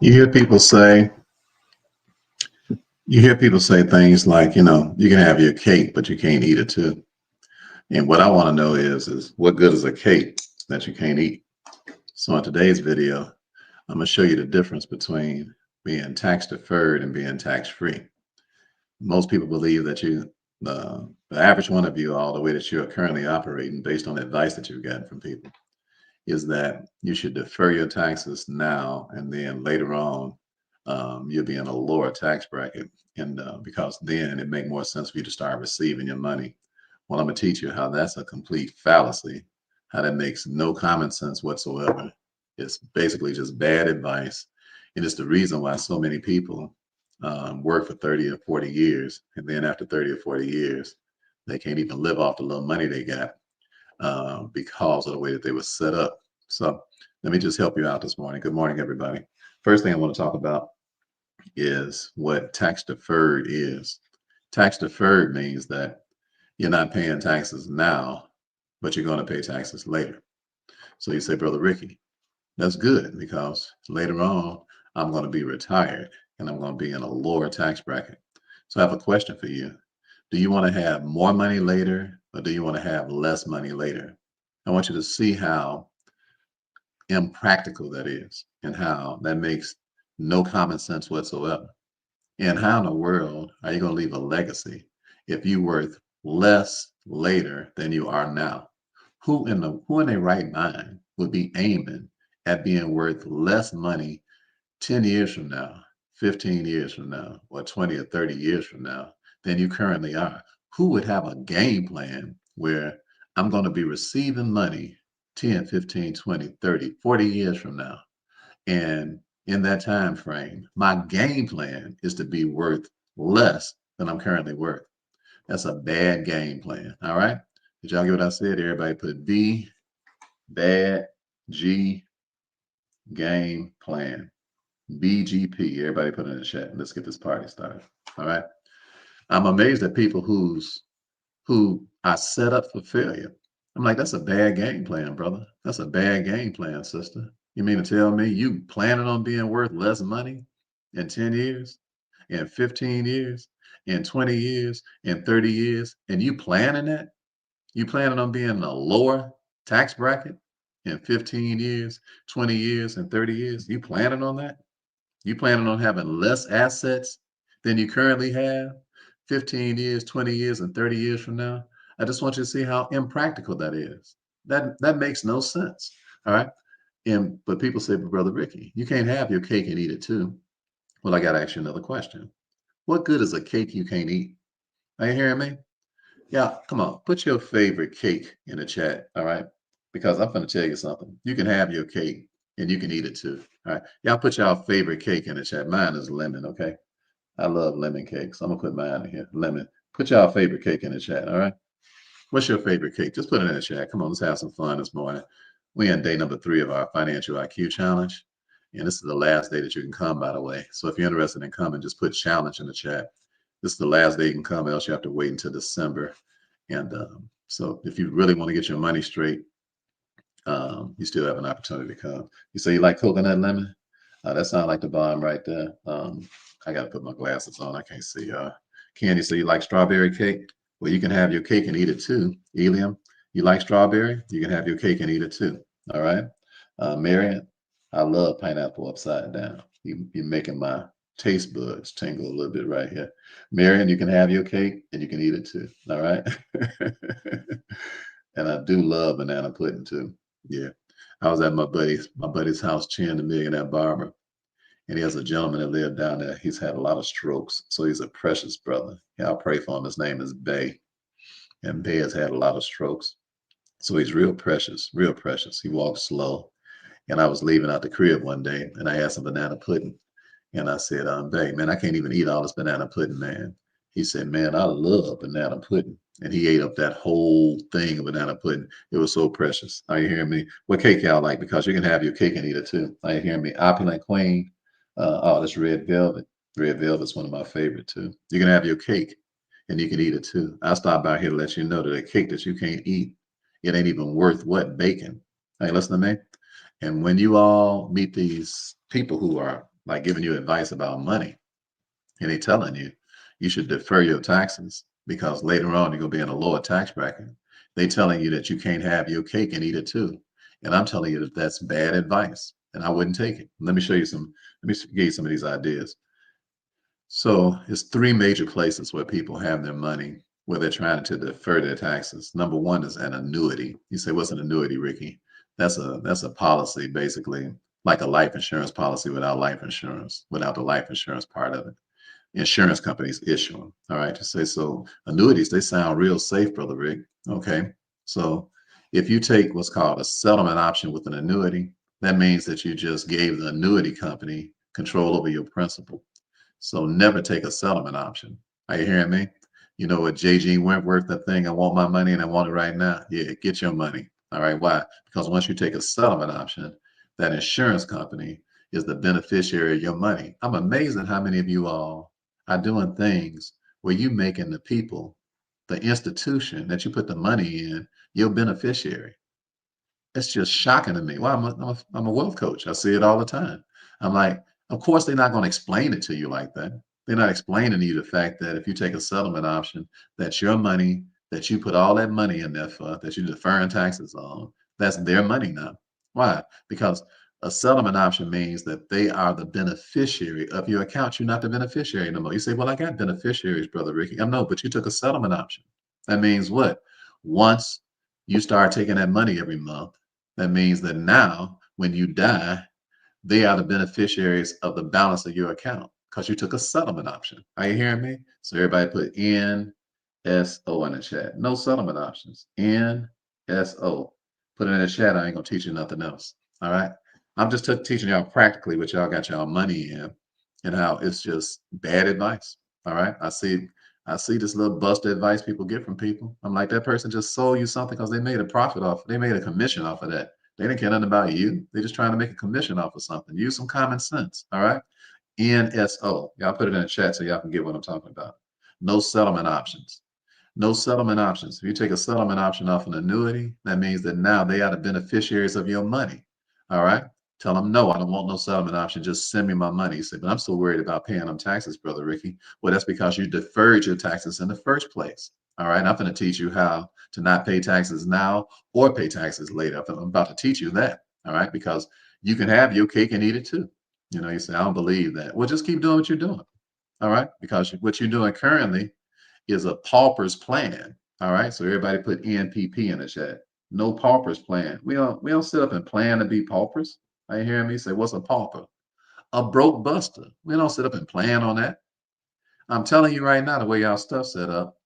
You hear people say, you hear people say things like, you can have your cake, but you can't eat it too. And what I want to know is what good is a cake that you can't eat? So in today's video, I'm going to show you the difference between being tax deferred and being tax free. Most people believe that the average one of you, all the way that you are currently operating based on advice that you've gotten from people, is that you should defer your taxes now and then later on you'll be in a lower tax bracket, and because then it make more sense for you to start receiving your money. Well, I'm gonna teach you how that's a complete fallacy, how that makes no common sense whatsoever. It's basically just bad advice, and it's the reason why so many people work for 30 or 40 years, and then after 30 or 40 years they can't even live off the little money they got because of the way that they were set up. So let me just help you out this morning. Good morning, everybody. First thing I want to talk about is what tax deferred is. Tax deferred means that you're not paying taxes now, but you're going to pay taxes later. So you say, Brother Ricky, that's good because later on I'm going to be retired and I'm going to be in a lower tax bracket. So I have a question for you. Do you want to have more money later or do you want to have less money later? I want you to see how impractical that is and how that makes no common sense whatsoever. And how in the world are you going to leave a legacy if you're worth less later than you are now? Who in their right mind would be aiming at being worth less money 10 years from now, 15 years from now, or 20 or 30 years from now than you currently are? Who would have a game plan where I'm going to be receiving money 10, 15, 20, 30, 40 years from now? And in that time frame, my game plan is to be worth less than I'm currently worth. That's a bad game plan. All right. Did y'all get what I said? Everybody put B, bad, G, game plan. BGP. Everybody put it in the chat. Let's get this party started. All right. I'm amazed at people who are set up for failure. I'm like, that's a bad game plan, brother. That's a bad game plan, sister. You mean to tell me you planning on being worth less money in 10 years, in 15 years, in 20 years, in 30 years, and you planning that? You planning on being in a lower tax bracket in 15 years, 20 years, and 30 years? You planning on that? You planning on having less assets than you currently have 15 years, 20 years, and 30 years from now? I just want you to see how impractical that is. That makes no sense. All right. And but people say, but Brother Ricky, you can't have your cake and eat it too. Well, I gotta ask you another question. What good is a cake you can't eat? Are you hearing me? Yeah, come on, put your favorite cake in the chat, all right? Because I'm going to tell you something. You can have your cake and you can eat it too, all right? Y'all put y'all favorite cake in the chat. Mine is lemon, okay? I love lemon cakes. I'm going to put mine in here, lemon. Put y'all favorite cake in the chat, all right? What's your favorite cake? Just put it in the chat. Come on, let's have some fun this morning. We're in day number 3 of our financial IQ challenge. And this is the last day that you can come, by the way. So if you're interested in coming, just put challenge in the chat. This is the last day you can come, else you have to wait until December. And so if you really want to get your money straight, you still have an opportunity to come. You say you like coconut lemon? That sounds like the bomb right there. I got to put my glasses on. I can't see. Candy, so you like strawberry cake? Well, you can have your cake and eat it too. Eliam, you like strawberry? You can have your cake and eat it too. All right. Marion, I love pineapple upside down. You're making my taste buds tingle a little bit right here. Marion, you can have your cake and you can eat it too. All right. And I do love banana pudding too. Yeah. I was at my buddy's house, Chin, the millionaire barber, and he has a gentleman that lived down there. He's had a lot of strokes, so he's a precious brother. Yeah, I'll pray for him. His name is Bay, and Bay has had a lot of strokes, so he's real precious, real precious. He walks slow. And I was leaving out the crib one day, and I had some banana pudding, and I said, Bay, man, I can't even eat all this banana pudding, man. He said, man, I love banana pudding. And he ate up that whole thing of banana pudding. It was so precious. Are you hearing me? What cake y'all like? Because you can have your cake and eat it too. Are you hearing me? Opulent Queen. Oh, that's red velvet. Red velvet's one of my favorite too. You can have your cake and you can eat it too. I stopped by here to let you know that a cake that you can't eat, it ain't even worth what? Bacon. Hey, listen to me. And when you all meet these people who are like giving you advice about money, and they telling you you should defer your taxes because later on you're gonna be in a lower tax bracket. They telling you that you can't have your cake and eat it too. And I'm telling you that that's bad advice, and I wouldn't take it. Let me show you some. Let me give you some of these ideas. So it's three major places where people have their money where they're trying to defer their taxes. Number one is an annuity. You say, what's an annuity, Ricky? That's a policy, basically, like a life insurance policy without life insurance, without the life insurance part of it. Insurance companies issue them. All right. To say so annuities, they sound real safe, Brother Rick. Okay. So if you take what's called a settlement option with an annuity, that means that you just gave the annuity company control over your principal. So never take a settlement option. Are you hearing me? You know what JG Wentworth, that thing, I want my money and I want it right now. Yeah, get your money. All right. Why? Because once you take a settlement option, that insurance company is the beneficiary of your money. I'm amazed at how many of you all are doing things where you making the people, the institution that you put the money in, your beneficiary. It's just shocking to me. Well, I'm a wealth coach. I see it all the time. I'm like, of course, they're not going to explain it to you like that. They're not explaining to you the fact that if you take a settlement option, that's your money, that you put all that money in there for, that you're deferring taxes on, that's their money now. Why? Because a settlement option means that they are the beneficiary of your account. You're not the beneficiary no more. You say, well, I got beneficiaries, Brother Ricky. I know, but you took a settlement option. That means what? Once you start taking that money every month, that means that now, when you die, they are the beneficiaries of the balance of your account because you took a settlement option. Are you hearing me? So everybody put NSO in the chat. No settlement options. NSO. Put it in the chat. I ain't gonna teach you nothing else. All right. I'm just teaching y'all practically what y'all got y'all money in and how it's just bad advice. All right. I see this little busted advice people get from people. I'm like, that person just sold you something because they made a profit off, they made a commission off of that. They didn't care nothing about you. They're just trying to make a commission off of something. Use some common sense. All right. NSO. Y'all put it in the chat so y'all can get what I'm talking about. No settlement options. No settlement options. If you take a settlement option off an annuity, that means that now they are the beneficiaries of your money. All right. Tell them, no, I don't want no settlement option. Just send me my money. You say, but I'm so worried about paying them taxes, Brother Ricky. Well, that's because you deferred your taxes in the first place. All right. I'm going to teach you how to not pay taxes now or pay taxes later. I'm about to teach you that. All right. Because you can have your cake and eat it too. You know, you say, I don't believe that. Well, just keep doing what you're doing. All right. Because what you're doing currently is a pauper's plan. All right. So everybody put NPP in the chat. No pauper's plan. We don't sit up and plan to be paupers. Are you hearing me say, what's a pauper? A broke buster. We don't sit up and plan on that. I'm telling you right now, the way y'all stuff set up,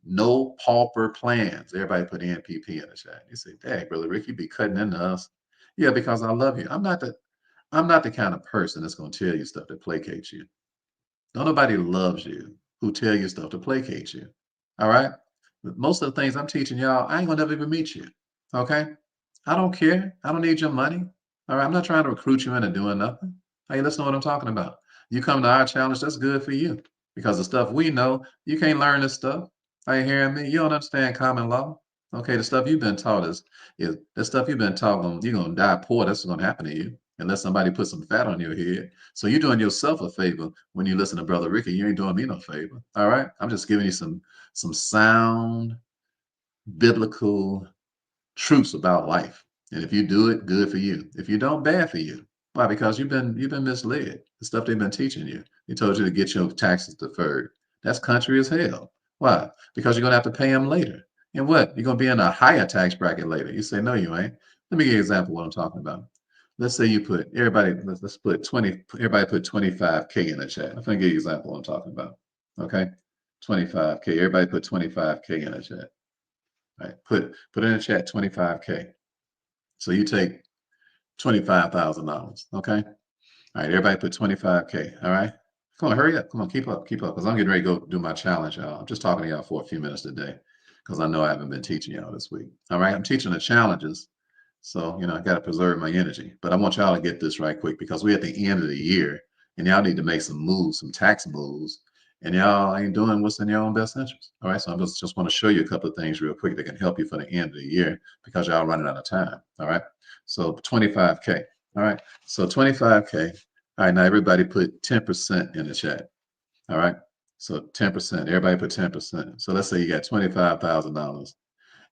no pauper plans. Everybody put NPP in the chat. You say, dang, Brother Rick, you be cutting into us. Yeah, because I love you. I'm not the kind of person that's going to tell you stuff that placates you. Nobody loves you who tell you stuff to placate you. All right. Most of the things I'm teaching y'all, I ain't gonna never even meet you. Okay. I don't care. I don't need your money. All right. I'm not trying to recruit you into doing nothing. Hey, listen to what I'm talking about. You come to our challenge, that's good for you. Because the stuff we know, you can't learn this stuff. Are you hearing me? You don't understand common law. Okay, the stuff you've been taught is the stuff you've been taught, you're gonna die poor. That's what's gonna happen to you unless somebody puts some fat on your head. So you're doing yourself a favor when you listen to Brother Ricky. You ain't doing me no favor. All right. I'm just giving you some sound biblical truths about life. And if you do it, good for you. If you don't, bad for you. Why? Because you've been misled. The stuff they've been teaching you. They told you to get your taxes deferred. That's country as hell. Why? Because you're gonna have to pay them later. And what? You're gonna be in a higher tax bracket later. You say, no, you ain't. Let me give you an example of what I'm talking about. Let's say you put everybody, let's put 20, everybody put 25K in the chat. I'm gonna give you an example of what I'm talking about. Okay. 25K. Everybody put 25K in the chat. All right. Put in the chat 25K. So you take $25,000. Okay. All right. Everybody put 25K. All right. Come on, hurry up. Come on, keep up. Because I'm getting ready to go do my challenge, y'all. I'm just talking to y'all for a few minutes today because I know I haven't been teaching y'all this week. All right. I'm teaching the challenges. So, I got to preserve my energy. But I want y'all to get this right quick because we're at the end of the year and y'all need to make some moves, some tax moves. And y'all ain't doing what's in your own best interest. All right. So I just want to show you a couple of things real quick that can help you for the end of the year because y'all running out of time. All right. So 25K. All right. So 25K. All right, now everybody put 10% in the chat. All right. So 10%. Everybody put 10%. So let's say you got $25,000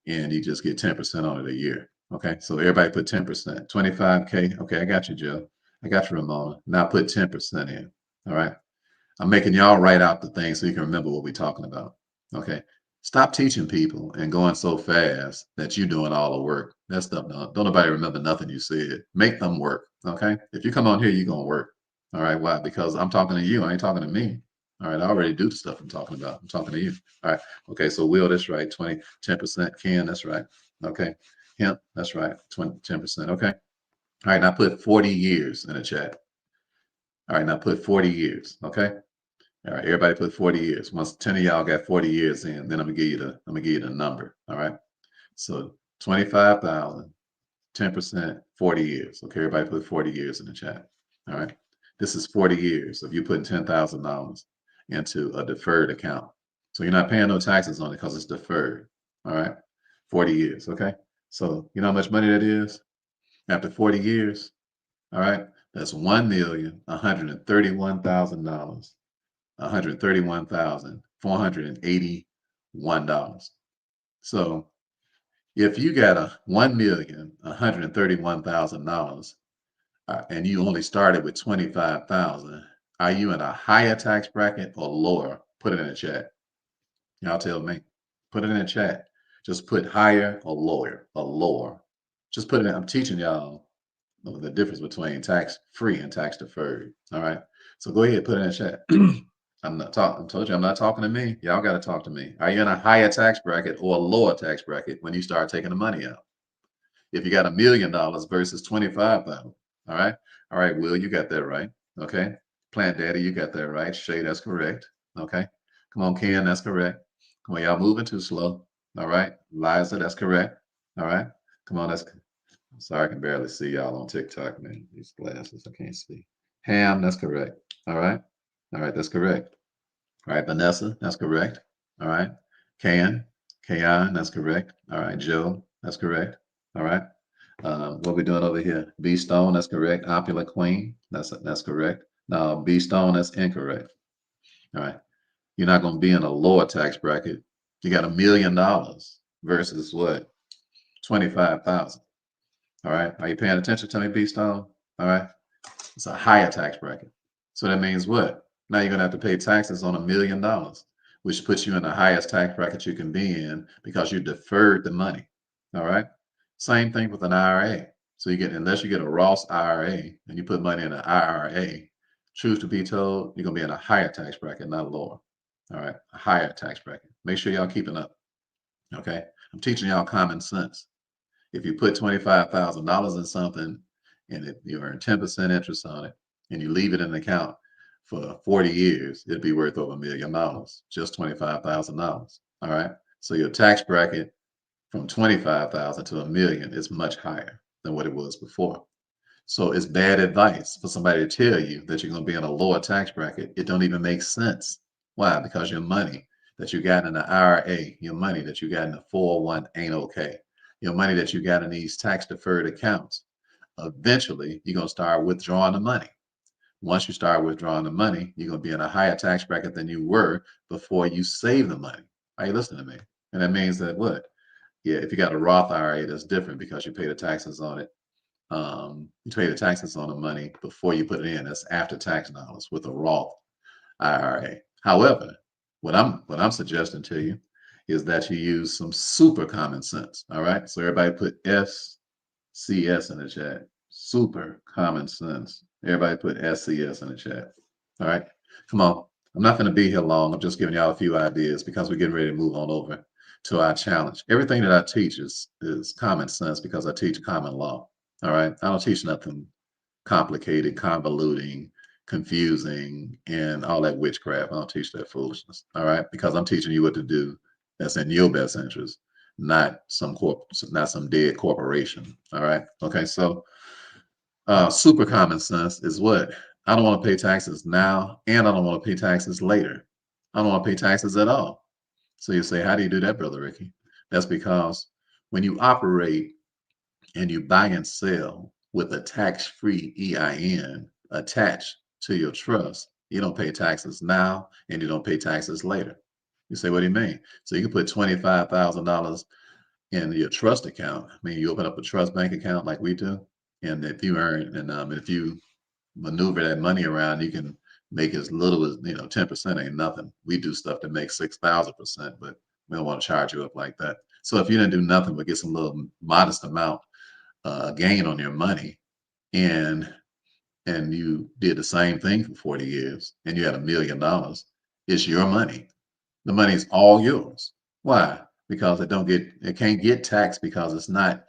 and you just get 10% on it a year. Okay. So everybody put 10%. 25K. Okay, I got you, Joe. I got you, Ramona. Now put 10% in. All right. I'm making y'all write out the things so you can remember what we're talking about. Okay. Stop teaching people and going so fast that you're doing all the work. That stuff, don't nobody remember nothing you said. Make them work. Okay. If you come on here, you're going to work. All right. Why? Because I'm talking to you. I ain't talking to me. All right. I already do the stuff I'm talking about. I'm talking to you. All right. Okay. So Will, that's right. 10%. Ken, that's right. Okay. Hemp, that's right. 10%. Okay. All right. Now put 40 years in the chat. All right. Now put 40 years. Okay. All right, everybody put 40 years. Once 10 of y'all got 40 years in, then I'm gonna give you the number. All right. So 25,000, 10%, 40 years. Okay, everybody put 40 years in the chat. All right. This is 40 years of you putting $10,000 into a deferred account. So you're not paying no taxes on it because it's deferred. All right. 40 years. Okay. So you know how much money that is after 40 years? All right. That's $1,131,000. $131,481. So if you got a $1,131,000 and you only started with 25,000, are you in a higher tax bracket or lower? Put it in the chat. Y'all tell me. Put it in the chat. Just put higher or lower or lower. Just put it in. I'm teaching y'all the difference between tax free and tax deferred. All right. So go ahead, put it in the chat. I'm not talking. I told you I'm not talking to me. Y'all got to talk to me. Are you in a higher tax bracket or a lower tax bracket when you start taking the money out? If you got $1,000,000 versus 25,000, all right, all right. Will, you got that right? Okay. Plant Daddy, you got that right. Shay, that's correct. Okay. Come on, Ken, that's correct. Come on, y'all moving too slow. All right. Liza, that's correct. All right. Come on, that's. Sorry, I can barely see y'all on TikTok, man. These glasses, I can't see. Ham, that's correct. All right. All right, that's correct. All right, Vanessa, that's correct. All right. Kayan, that's correct. All right, Joe, that's correct. All right. What we doing over here? B Stone, that's correct. Opulent Queen, that's correct. Now B Stone, that's incorrect. All right. You're not going to be in a lower tax bracket. You got $1,000,000 versus what? 25,000. All right. Are you paying attention to me, B Stone? All right. It's a higher tax bracket. So that means what? Now you're gonna have to pay taxes on $1,000,000, which puts you in the highest tax bracket you can be in because you deferred the money. All right. Same thing with an IRA. So you get unless you get a Roth IRA and you put money in an IRA, truth to be told, you're gonna be in a higher tax bracket, not lower. All right, a higher tax bracket. Make sure y'all keeping up. Okay. I'm teaching y'all common sense. If you put $25,000 in something and you earn 10% interest on it and you leave it in an account for 40 years, it'd be worth over $1,000,000, just $25,000. All right. So your tax bracket from 25,000 to 1,000,000 is much higher than what it was before. So it's bad advice for somebody to tell you that you're going to be in a lower tax bracket. It don't even make sense. Why? Because your money that you got in the IRA, your money that you got in the 401 ain't okay. Your money that you got in these tax deferred accounts, eventually you're going to start withdrawing the money. Once you start withdrawing the money, you're going to be in a higher tax bracket than you were before you save the money. Are you listening to me? And that means that what? Yeah, if you got a Roth IRA, that's different because you pay the taxes on it. You pay the taxes on the money before you put it in. That's after tax dollars with a Roth IRA. However, what I'm suggesting to you is that you use some super common sense. All right. So everybody put SCS in the chat. Super common sense. Everybody put SCS in the chat. All right. Come on. I'm not going to be here long. I'm just giving y'all a few ideas because we're getting ready to move on over to our challenge. Everything that I teach is common sense because I teach common law. All right. I don't teach nothing complicated, convoluting, confusing, and all that witchcraft. I don't teach that foolishness. All right. Because I'm teaching you what to do that's in your best interest, not some dead corporation. All right. Okay. So super common sense is what? I don't want to pay taxes now, and I don't want to pay taxes later. I don't want to pay taxes at all. So you say, how do you do that, Brother Ricky? That's because when you operate and you buy and sell with a tax-free EIN, attached to your trust, you don't pay taxes now and you don't pay taxes later. You say, what do you mean? So you can put $25,000 in your trust account. I mean, you open up a trust bank account like we do, and if you earn and if you maneuver that money around, you can make as little as 10% ain't nothing. We do stuff that makes 6,000%, but we don't want to charge you up like that. So if you didn't do nothing but get some little modest amount gain on your money, and you did the same thing for 40 years, and you had $1 million, it's your money. The money is all yours. Why? Because it can't get taxed because it's not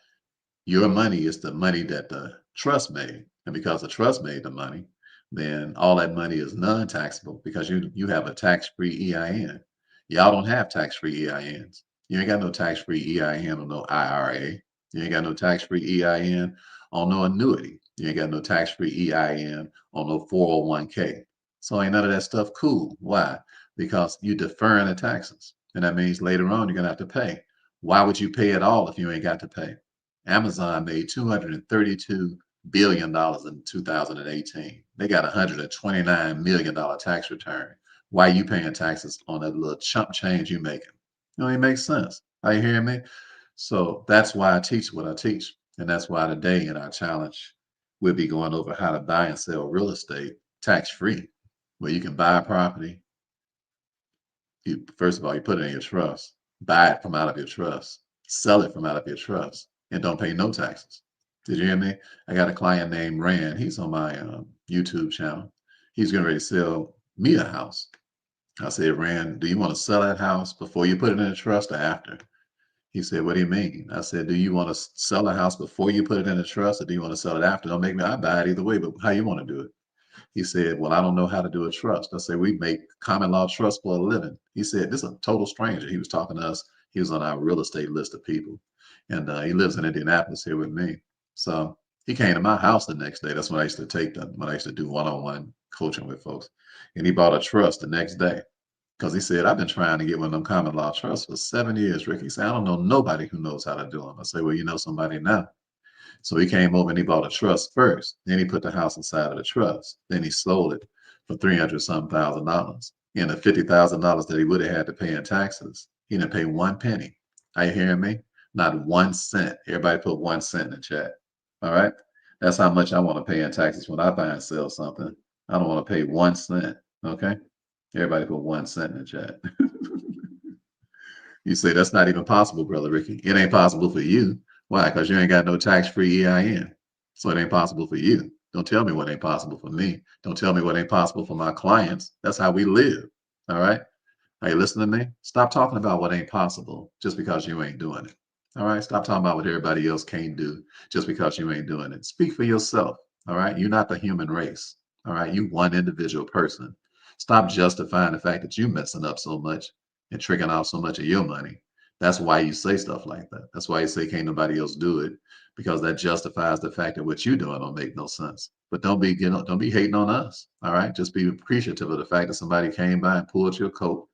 your money, is the money that the trust made. And because the trust made the money, then all that money is non-taxable because you have a tax-free EIN. Y'all don't have tax-free EINs. You ain't got no tax-free EIN on no IRA. You ain't got no tax-free EIN on no annuity. You ain't got no tax-free EIN on no 401k. So ain't none of that stuff cool. Why? Because you deferring the taxes. And that means later on you're gonna have to pay. Why would you pay it all if you ain't got to pay? Amazon made $232 billion in 2018. They got $129 million tax return. Why are you paying taxes on that little chump change you making? It makes sense. Are you hearing me? So that's why I teach what I teach. And that's why today in our challenge, we'll be going over how to buy and sell real estate tax free, where you can buy a property. First of all, you put it in your trust, buy it from out of your trust, sell it from out of your trust, and don't pay no taxes. Did you hear me? I got a client named Rand. He's on my YouTube channel. He's getting ready to sell me a house. I said, Rand, do you want to sell that house before you put it in a trust or after? He said, what do you mean? I said, do you want to sell a house before you put it in a trust, or do you want to sell it after? Don't make me, I buy it either way, but how you want to do it? He said, well, I don't know how to do a trust. I said, we make common law trust for a living. He said, this is a total stranger. He was talking to us. He was on our real estate list of people. And he lives in Indianapolis here with me. So he came to my house the next day. That's when I used to take them, when I used to do one-on-one coaching with folks. And he bought a trust the next day because he said, I've been trying to get one of them common law trusts for 7 years, Rick. He said, I don't know nobody who knows how to do them. I say, well, you know somebody now. So he came over and he bought a trust first. Then he put the house inside of the trust. Then he sold it for 300-some thousand dollars. And the $50,000 that he would have had to pay in taxes, he didn't pay one penny. Are you hearing me? Not 1 cent. Everybody put 1 cent in the chat. All right. That's how much I want to pay in taxes when I buy and sell something. I don't want to pay 1 cent. Okay. Everybody put 1 cent in the chat. You say that's not even possible, Brother Ricky. It ain't possible for you. Why? Because you ain't got no tax-free EIN. So it ain't possible for you. Don't tell me what ain't possible for me. Don't tell me what ain't possible for my clients. That's how we live. All right. Are you listening to me? Stop talking about what ain't possible just because you ain't doing it. All right. Stop talking about what everybody else can't do just because you ain't doing it. Speak for yourself. All right. You're not the human race. All right. You one individual person. Stop justifying the fact that you messing up so much and tricking off so much of your money. That's why you say stuff like that. That's why you say can't nobody else do it, because that justifies the fact that what you're doing don't make no sense. But don't be hating on us. All right. Just be appreciative of the fact that somebody came by and pulled your coat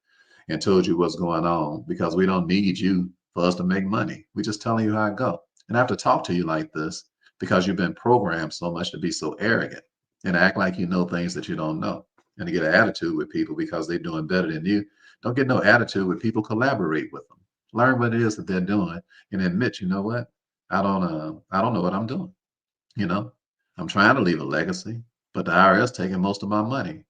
and told you what's going on, because we don't need you for us to make money. We're just telling you how it go. And I have to talk to you like this because you've been programmed so much to be so arrogant and act like you know things that you don't know, and to get an attitude with people because they're doing better than you. Don't get no attitude with people. Collaborate with them. Learn what it is that they're doing and admit, you know what? I don't know what I'm doing. You know, I'm trying to leave a legacy, but the IRS taking most of my money.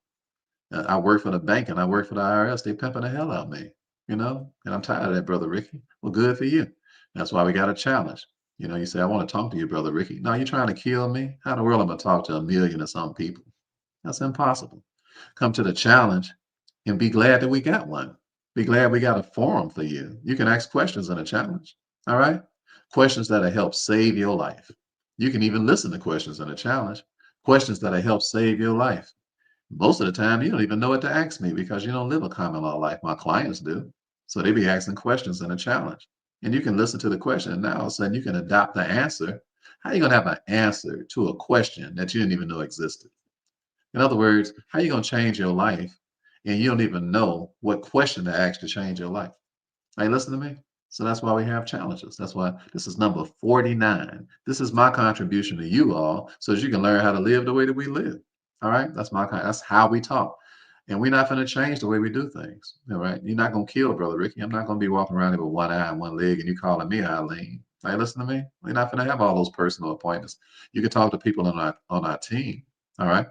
I work for the bank and I work for the IRS. They pimping the hell out of me, and I'm tired of that, Brother Ricky. Well, good for you. That's why we got a challenge. You say, I want to talk to you, Brother Ricky. No, you're trying to kill me? How in the world am I talk to 1 million or some people? That's impossible. Come to the challenge and be glad that we got one. Be glad we got a forum for you. You can ask questions in a challenge. All right. Questions that'll help save your life. You can even listen to questions in a challenge. Questions that'll help save your life. Most of the time, you don't even know what to ask me because you don't live a common law life. My clients do. So they be asking questions in a challenge. And you can listen to the question, and now all of a sudden you can adopt the answer. How are you going to have an answer to a question that you didn't even know existed? In other words, how are you going to change your life and you don't even know what question to ask to change your life? Hey, listen to me. So that's why we have challenges. That's why this is number 49. This is my contribution to you all so that you can learn how to live the way that we live. All right, that's my kind. That's how we talk, and we're not going to change the way we do things. All right, you're not going to kill Brother Ricky. I'm not going to be walking around here with one eye and one leg, and you calling me Eileen. Hey, listen to me. We're not going to have all those personal appointments. You can talk to people on our team. All right,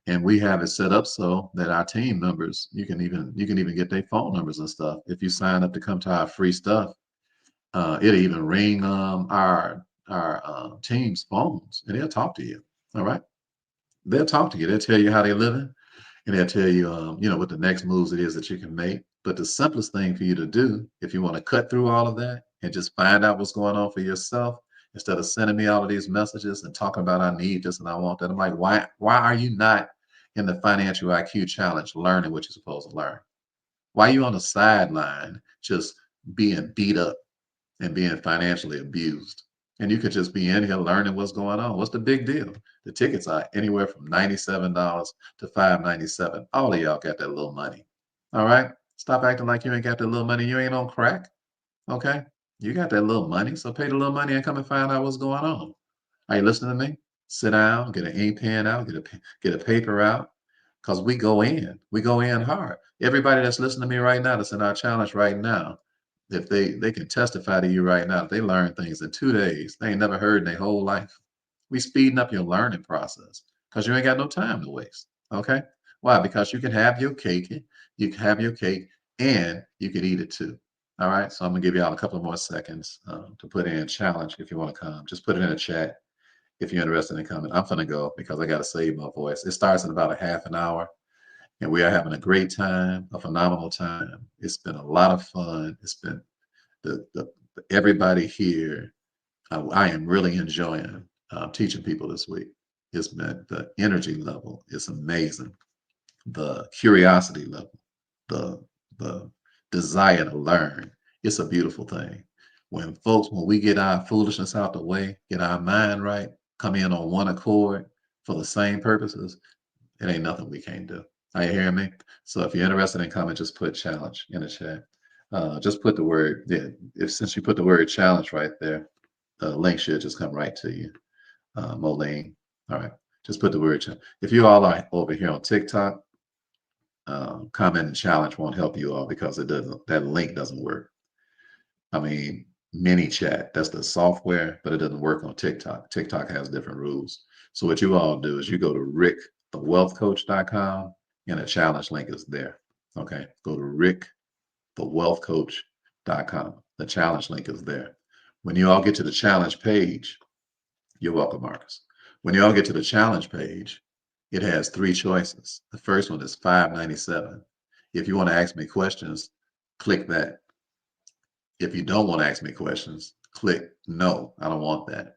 and we have it set up so that our team members, you can even get their phone numbers and stuff. If you sign up to come to our free stuff, it'll even ring our team's phones, and they'll talk to you. All right, they'll talk to you. They'll tell you how they're living, and they'll tell you, what the next moves it is that you can make. But the simplest thing for you to do, if you want to cut through all of that and just find out what's going on for yourself, instead of sending me all of these messages and talking about I need this and I want that, I'm like, why are you not in the financial IQ challenge learning what you're supposed to learn? Why are you on the sideline just being beat up and being financially abused? And you could just be in here learning what's going on. What's the big deal? The tickets are anywhere from $97 to $597. All of y'all got that little money. All right? Stop acting like you ain't got that little money. You ain't on crack. Okay? You got that little money. So pay the little money and come and find out what's going on. Are you listening to me? Sit down, get an ink pen out, get a paper out, because we go in. We go in hard. Everybody that's listening to me right now, that's in our challenge right now, if they can testify to you right now, they learn things in 2 days they ain't never heard in their whole life. We speeding up your learning process because you ain't got no time to waste. Okay? Why? Because you can have your cake and you can eat it too. All right. So I'm gonna give y'all a couple more seconds to put in challenge if you want to come. Just put it in the chat if you're interested in coming. I'm gonna go because I gotta save my voice. It starts in about a half an hour, and we are having a great time, a phenomenal time. It's been a lot of fun. It's been the everybody here. I am really enjoying teaching people this week. It's been the energy level is amazing. The curiosity level, the the desire to learn. It's a beautiful thing. When we get our foolishness out the way, get our mind right, come in on one accord for the same purposes, it ain't nothing we can't do. Are you hearing me? So if you're interested in coming, just put challenge in the chat. Just put the word, yeah, if since you put the word challenge right there, the link should just come right to you. Moline. All right. Just put the word challenge. If you all are over here on TikTok, comment and challenge won't help you all because that link doesn't work. I mean, mini chat, that's the software, but it doesn't work on TikTok. TikTok has different rules. So what you all do is you go to rickthewealthcoach.com and a challenge link is there. Okay. Go to rickthewealthcoach.com. The challenge link is there. When you all get to the challenge page, you're welcome, Marcus. When you all get to the challenge page, it has three choices. The first one is 597. If you want to ask me questions, click that. If you don't want to ask me questions, click no, I don't want that.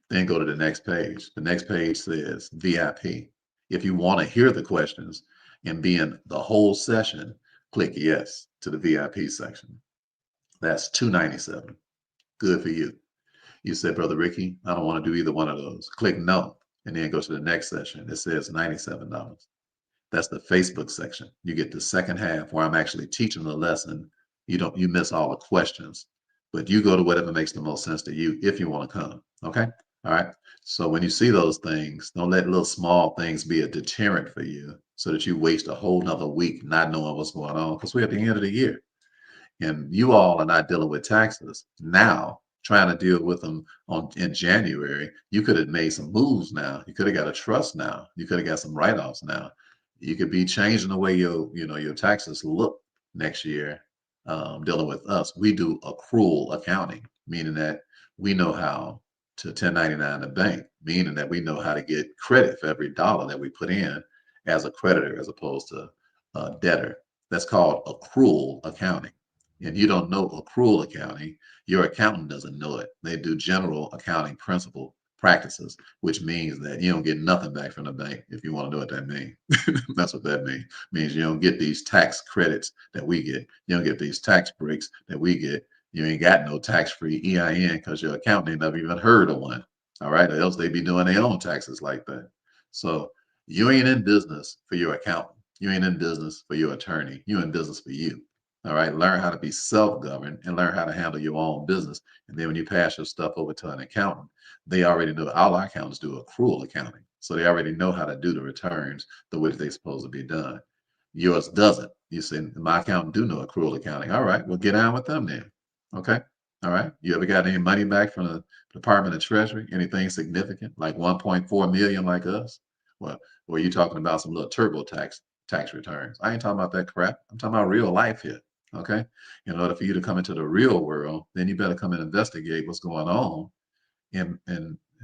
Then go to the next page. The next page says VIP. If you want to hear the questions and be in the whole session, click yes to the VIP section. That's 297. Good for you. You said, Brother Ricky, I don't want to do either one of those. Click no, and then go to the next session. It says $97. That's the Facebook section. You get the second half where I'm actually teaching the lesson. You miss all the questions, but you go to whatever makes the most sense to you if you want to come. Okay. All right. So when you see those things, don't let little small things be a deterrent for you so that you waste a whole nother week not knowing what's going on because we're at the end of the year and you all are not dealing with taxes now, trying to deal with them in January. You could have made some moves now. You could have got a trust now. You could have got some write-offs now. You could be changing the way your taxes look next year. Dealing with us, we do accrual accounting, meaning that we know how to 1099 the bank, meaning that we know how to get credit for every dollar that we put in as a creditor as opposed to a debtor. That's called accrual accounting. And you don't know accrual accounting, your accountant doesn't know it. They do general accounting principle practices, which means that you don't get nothing back from the bank if you want to know what that means. That's what that means. It means you don't get these tax credits that we get. You don't get these tax breaks that we get. You ain't got no tax-free EIN because your accountant ain't never even heard of one. All right, or else they be doing their own taxes like that. So you ain't in business for your accountant. You ain't in business for your attorney. You in business for you. All right, learn how to be self-governed and learn how to handle your own business. And then when you pass your stuff over to an accountant, they already know all our accountants do accrual accounting. So they already know how to do the returns the way they're supposed to be done. Yours doesn't. You say, my accountant do know accrual accounting. All right, well, get on with them then. Okay. All right. You ever got any money back from the Department of Treasury? Anything significant, like 1.4 million like us? Well, were you talking about some little tax returns? I ain't talking about that crap. I'm talking about real life here. Okay. In order for you to come into the real world, then you better come and investigate what's going on and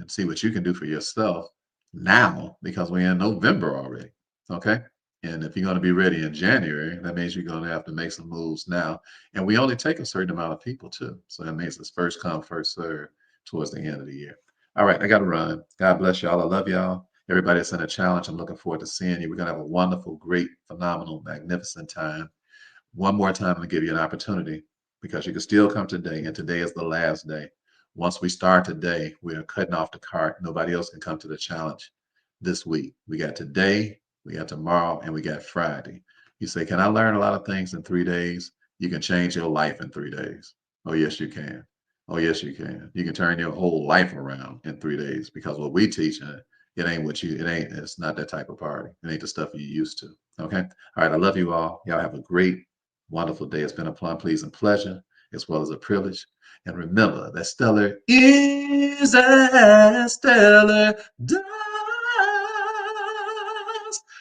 see what you can do for yourself now, because we're in November already. Okay. And if you're going to be ready in January, that means you're going to have to make some moves now. And we only take a certain amount of people too. So that means it's first come, first serve towards the end of the year. All right, I got to run. God bless y'all. I love y'all. Everybody that's in a challenge, I'm looking forward to seeing you. We're going to have a wonderful, great, phenomenal, magnificent time. One more time, I'm going to give you an opportunity, because you can still come today, and today is the last day. Once we start today, we are cutting off the cart. Nobody else can come to the challenge this week. We got today, we got tomorrow, and we got Friday. You say, can I learn a lot of things in 3 days? You can change your life in 3 days. Oh, yes, you can. Oh, yes, you can. You can turn your whole life around in 3 days, because what we teach, it ain't what you, it ain't, it's not that type of party. It ain't the stuff you used to. Okay. All right. I love you all. Y'all have a great, wonderful day. It's been a plum, please, and pleasure, as well as a privilege. And remember that stellar is as stellar does.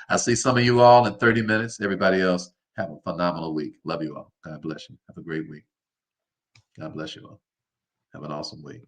I see some of you all in 30 minutes. Everybody else, have a phenomenal week. Love you all. God bless you. Have a great week. God bless you all. Have an awesome week.